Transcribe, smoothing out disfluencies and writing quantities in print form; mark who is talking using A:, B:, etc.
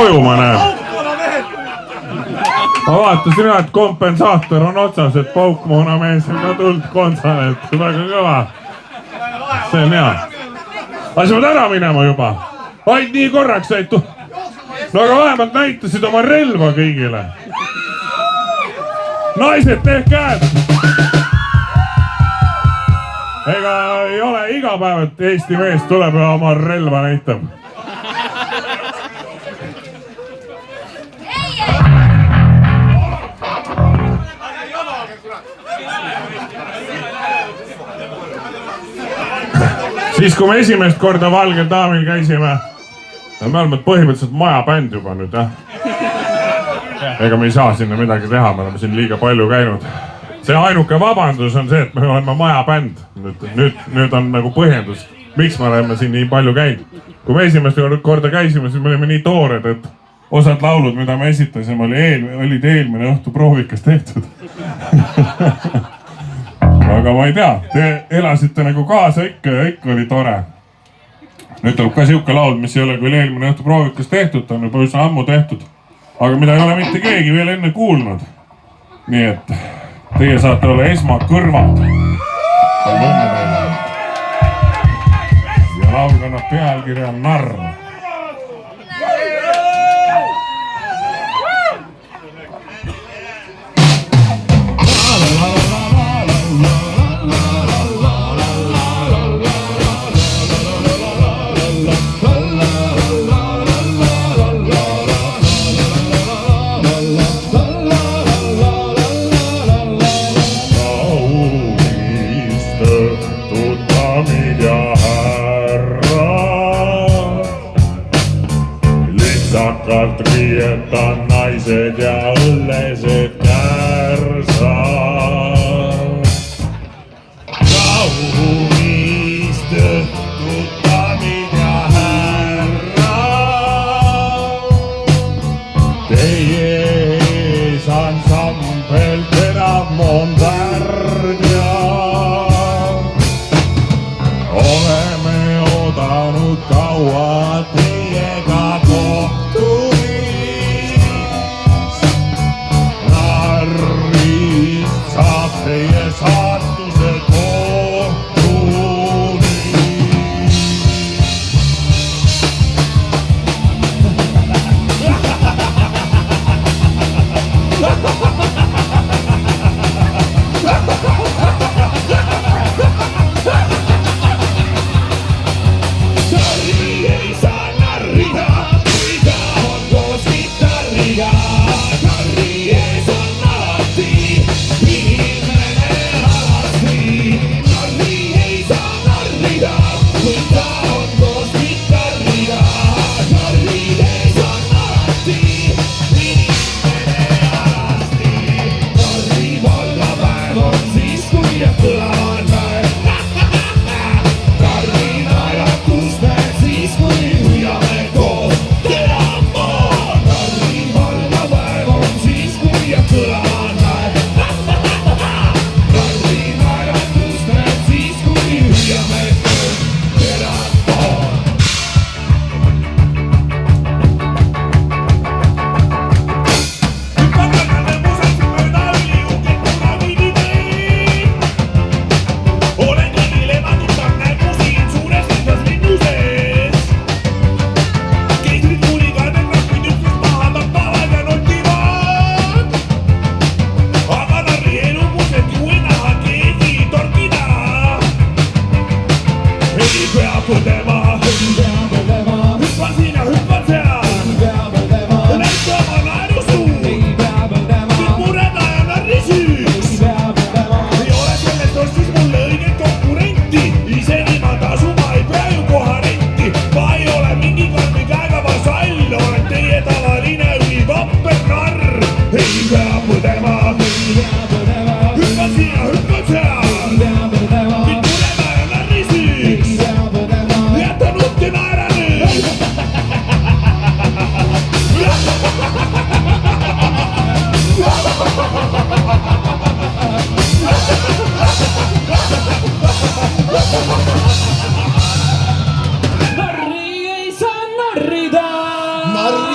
A: koju, ma näen. Ma vaatasin, et kompensaator on otsas, et paukmoonamees on ka tulnud konsale, et väga kõva. See on hea. Aga sa pead ära minema juba. Vaid nii korraks said no aga vähemalt näitasid oma relva kõigile. Naised, tehke käed! Ega ei ole iga päev, et Eesti mees tuleb ja oma relva näitab. Siis kui me esimest korda Valgel Daamil käisime, me oleme põhimõtteliselt majabänd juba nüüd, Ega me ei saa sinna midagi teha, me oleme siin liiga palju käinud. See ainuke vabandus on see, et me oleme majabänd. Nüüd on nagu põhjendus, miks me oleme siin nii palju käinud. Kui me esimest korda käisime, siis me olime nii toored, et osad laulud, mida me esitasime, olid eelmine õhtu proovikas tehtud. Aga ma ei tea, te elasite nagu kaasa ikka ja ikka oli tore. Nüüd tuleb ka siuke laul, mis ei ole küll eelmine õhtu proovikas tehtud, on juba üsna ammu tehtud. Aga mida ei ole mitte keegi veel enne kuulnud. Nii et teie saate olla esmakõrvad. Ja laul kannab pealkirja Narr. Riietan naised ja õllesed kärsad. Kaunist õhtut, daamid ja härrad. Teie ees ansambel terav Montardia. Oleme oodanud kaua teiega kohtumist. Teie saatuse kohtuni. Narri ei saa narrida, kui ta on koos kitarriga. Narri ees on alati
B: Narri